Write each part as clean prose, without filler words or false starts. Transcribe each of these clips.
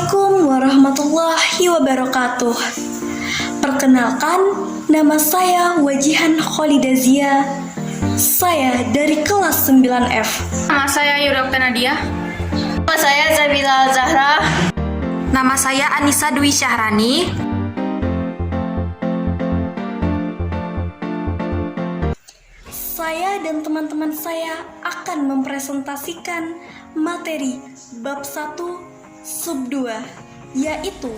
Assalamualaikum warahmatullahi wabarakatuh. Perkenalkan, nama saya Wajihan Khalidazia. Saya dari kelas 9F. Nama saya Yudhakta Nadia. Nama saya Zabila Zahra. Nama saya Anissa Dwi Syahrani. Saya dan teman-teman saya akan mempresentasikan materi bab 1 sub 2, yaitu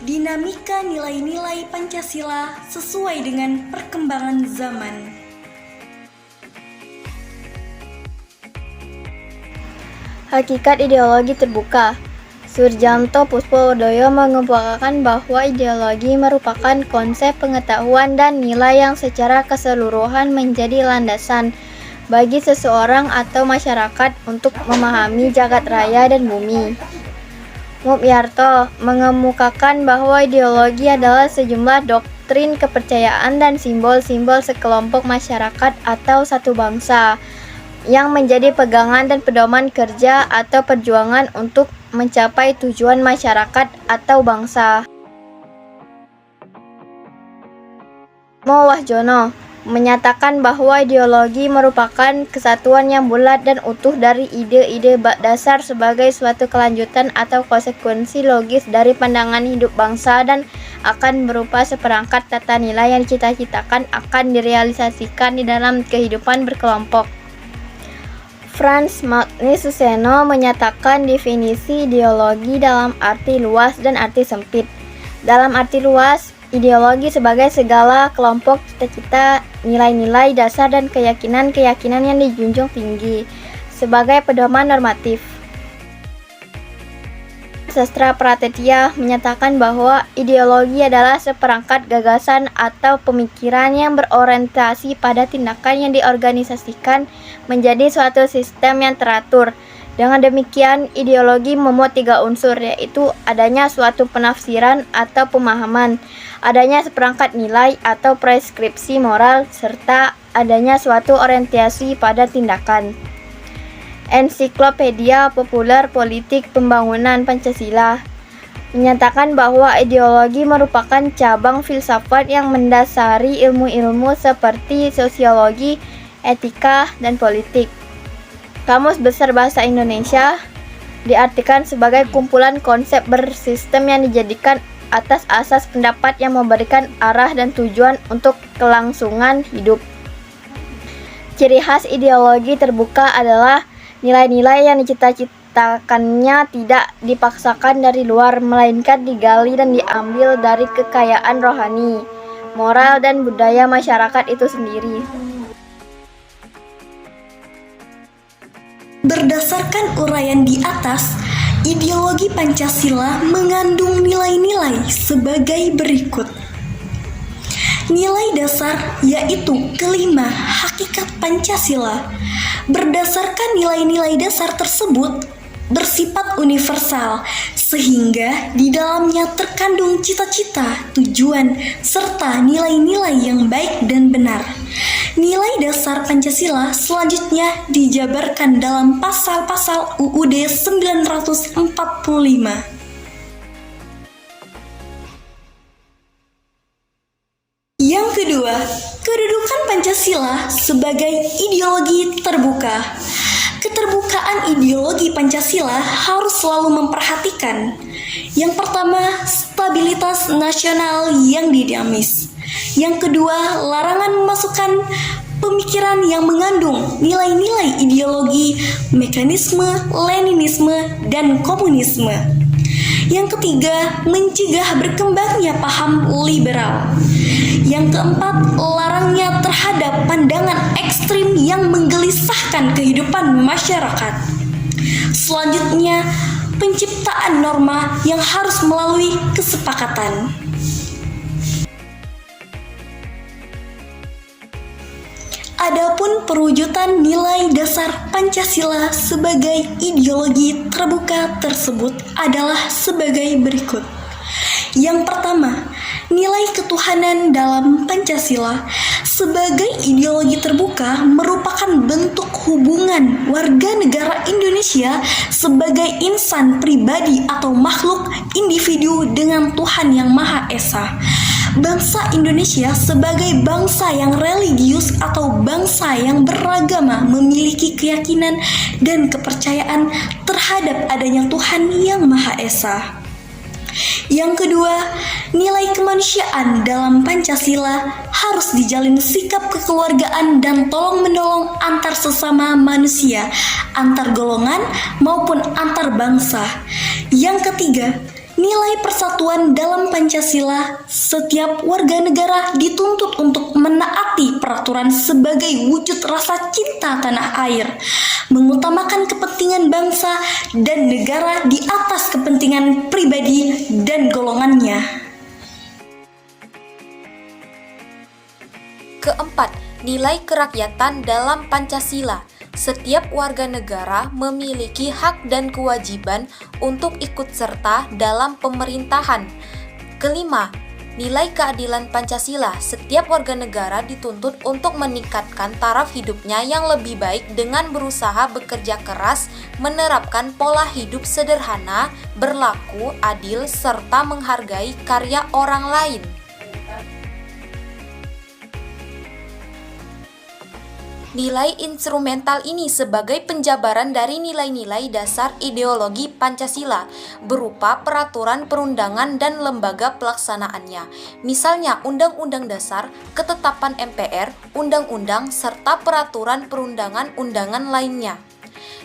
dinamika nilai-nilai Pancasila sesuai dengan perkembangan zaman. Hakikat ideologi terbuka. Surjanto Puspodoyo mengemukakan bahwa ideologi merupakan konsep pengetahuan dan nilai yang secara keseluruhan menjadi landasan bagi seseorang atau masyarakat untuk memahami jagat raya dan bumi. Mubyarto mengemukakan bahwa ideologi adalah sejumlah doktrin, kepercayaan, dan simbol-simbol sekelompok masyarakat atau satu bangsa yang menjadi pegangan dan pedoman kerja atau perjuangan untuk mencapai tujuan masyarakat atau bangsa. Wahjono menyatakan bahwa ideologi merupakan kesatuan yang bulat dan utuh dari ide-ide dasar sebagai suatu kelanjutan atau konsekuensi logis dari pandangan hidup bangsa dan akan berupa seperangkat tata nilai yang dicita-citakan akan direalisasikan di dalam kehidupan berkelompok. Frans Magnisuseno menyatakan definisi ideologi dalam arti luas dan arti sempit. Dalam arti luas, ideologi sebagai segala kelompok cita-cita, nilai-nilai dasar dan keyakinan-keyakinan yang dijunjung tinggi sebagai pedoman normatif. Sastra Prasetya menyatakan bahwa ideologi adalah seperangkat gagasan atau pemikiran yang berorientasi pada tindakan yang diorganisasikan menjadi suatu sistem yang teratur. Dengan demikian, ideologi memuat 3 unsur, yaitu adanya suatu penafsiran atau pemahaman, adanya seperangkat nilai atau preskripsi moral, serta adanya suatu orientasi pada tindakan. Ensiklopedia Populer Politik Pembangunan Pancasila menyatakan bahwa ideologi merupakan cabang filsafat yang mendasari ilmu-ilmu seperti sosiologi, etika, dan politik. Kamus Besar Bahasa Indonesia diartikan sebagai kumpulan konsep bersistem yang dijadikan atas asas pendapat yang memberikan arah dan tujuan untuk kelangsungan hidup. Ciri khas ideologi terbuka adalah nilai-nilai yang dicita-citakannya tidak dipaksakan dari luar, melainkan digali dan diambil dari kekayaan rohani, moral, dan budaya masyarakat itu sendiri. Berdasarkan uraian di atas, ideologi Pancasila mengandung nilai-nilai sebagai berikut. Nilai dasar yaitu kelima hakikat Pancasila. Berdasarkan nilai-nilai dasar tersebut bersifat universal, sehingga di dalamnya terkandung cita-cita, tujuan, serta nilai-nilai yang baik dan benar. Nilai dasar Pancasila selanjutnya dijabarkan dalam pasal-pasal UUD 1945. Yang kedua, kedudukan Pancasila sebagai ideologi terbuka. Keterbukaan ideologi Pancasila harus selalu memperhatikan: yang pertama, stabilitas nasional yang dinamis. Yang kedua, larangan memasukkan pemikiran yang mengandung nilai-nilai ideologi, mekanisme, Leninisme, dan komunisme. Yang ketiga, mencegah berkembangnya paham liberal. Yang keempat, larangnya terhadap pandangan ekstrim yang menggelisahkan kehidupan masyarakat. Selanjutnya, penciptaan norma yang harus melalui kesepakatan. Adapun perwujudan nilai dasar Pancasila sebagai ideologi terbuka tersebut adalah sebagai berikut. Yang pertama, nilai ketuhanan dalam Pancasila sebagai ideologi terbuka pramuka merupakan bentuk hubungan warga negara Indonesia sebagai insan pribadi atau makhluk individu dengan Tuhan Yang Maha Esa. Bangsa Indonesia sebagai bangsa yang religius atau bangsa yang beragama memiliki keyakinan dan kepercayaan terhadap adanya Tuhan Yang Maha Esa. Yang kedua, nilai kemanusiaan dalam Pancasila harus dijalin sikap kekeluargaan dan tolong-menolong antar sesama manusia, antar golongan maupun antar bangsa. Yang ketiga, nilai persatuan dalam Pancasila, setiap warga negara dituntut untuk menaati peraturan sebagai wujud rasa cinta tanah air, mengutamakan kepentingan bangsa dan negara di atas kepentingan pribadi dan golongannya. Keempat, nilai kerakyatan dalam Pancasila. Setiap warga negara memiliki hak dan kewajiban untuk ikut serta dalam pemerintahan. Kelima, nilai keadilan Pancasila. Setiap warga negara dituntut untuk meningkatkan taraf hidupnya yang lebih baik dengan berusaha bekerja keras, menerapkan pola hidup sederhana, berlaku adil, serta menghargai karya orang lain. Nilai instrumental ini sebagai penjabaran dari nilai-nilai dasar ideologi Pancasila berupa peraturan perundangan dan lembaga pelaksanaannya. Misalnya Undang-Undang Dasar, ketetapan MPR, undang-undang, serta peraturan perundangan-undangan lainnya.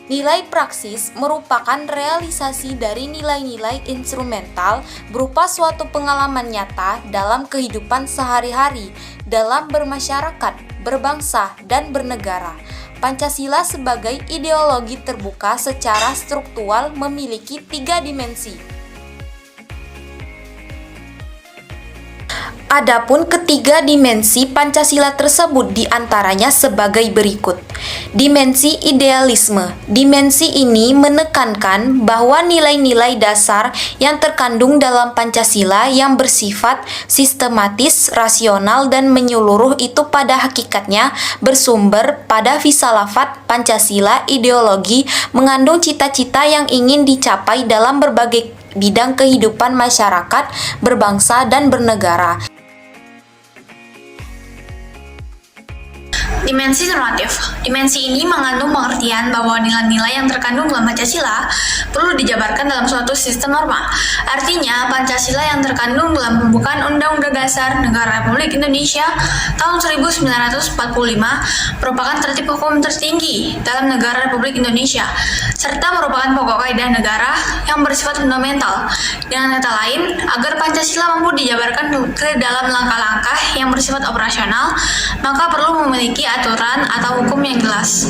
Nilai praksis merupakan realisasi dari nilai-nilai instrumental berupa suatu pengalaman nyata dalam kehidupan sehari-hari, dalam bermasyarakat, berbangsa, dan bernegara. Pancasila sebagai ideologi terbuka secara struktural memiliki 3 dimensi. Adapun ketiga dimensi Pancasila tersebut diantaranya sebagai berikut. Dimensi idealisme. Dimensi ini menekankan bahwa nilai-nilai dasar yang terkandung dalam Pancasila yang bersifat sistematis, rasional, dan menyeluruh itu pada hakikatnya bersumber pada filsafat Pancasila. Ideologi mengandung cita-cita yang ingin dicapai dalam berbagai bidang kehidupan masyarakat, berbangsa, dan bernegara. Dimensi normatif. Dimensi ini mengandung pengertian bahwa nilai-nilai yang terkandung dalam Pancasila perlu dijabarkan dalam suatu sistem norma. Artinya, Pancasila yang terkandung dalam pembukaan Undang-Undang Dasar Negara Republik Indonesia tahun 1945 merupakan tertib hukum tertinggi dalam negara Republik Indonesia, serta merupakan pokok kaidah negara yang bersifat fundamental. Dengan kata lain, agar Pancasila mampu dijabarkan ke dalam langkah-langkah yang bersifat operasional, maka perlu memiliki aturan atau hukum yang jelas.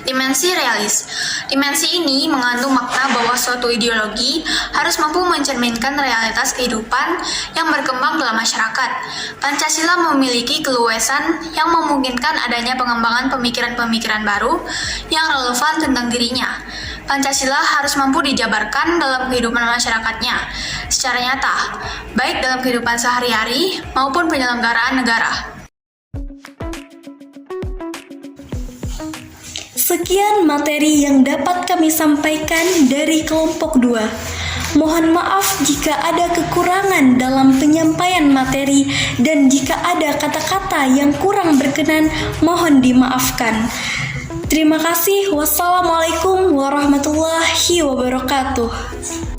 Dimensi realis. Dimensi ini mengandung makna bahwa suatu ideologi harus mampu mencerminkan realitas kehidupan yang berkembang dalam masyarakat. Pancasila memiliki keluasan yang memungkinkan adanya pengembangan pemikiran-pemikiran baru yang relevan tentang dirinya. Pancasila harus mampu dijabarkan dalam kehidupan masyarakatnya secara nyata, baik dalam kehidupan sehari-hari maupun penyelenggaraan negara. Sekian materi yang dapat kami sampaikan dari kelompok 2. Mohon maaf jika ada kekurangan dalam penyampaian materi dan jika ada kata-kata yang kurang berkenan, mohon dimaafkan. Terima kasih. Wassalamualaikum warahmatullahi wabarakatuh.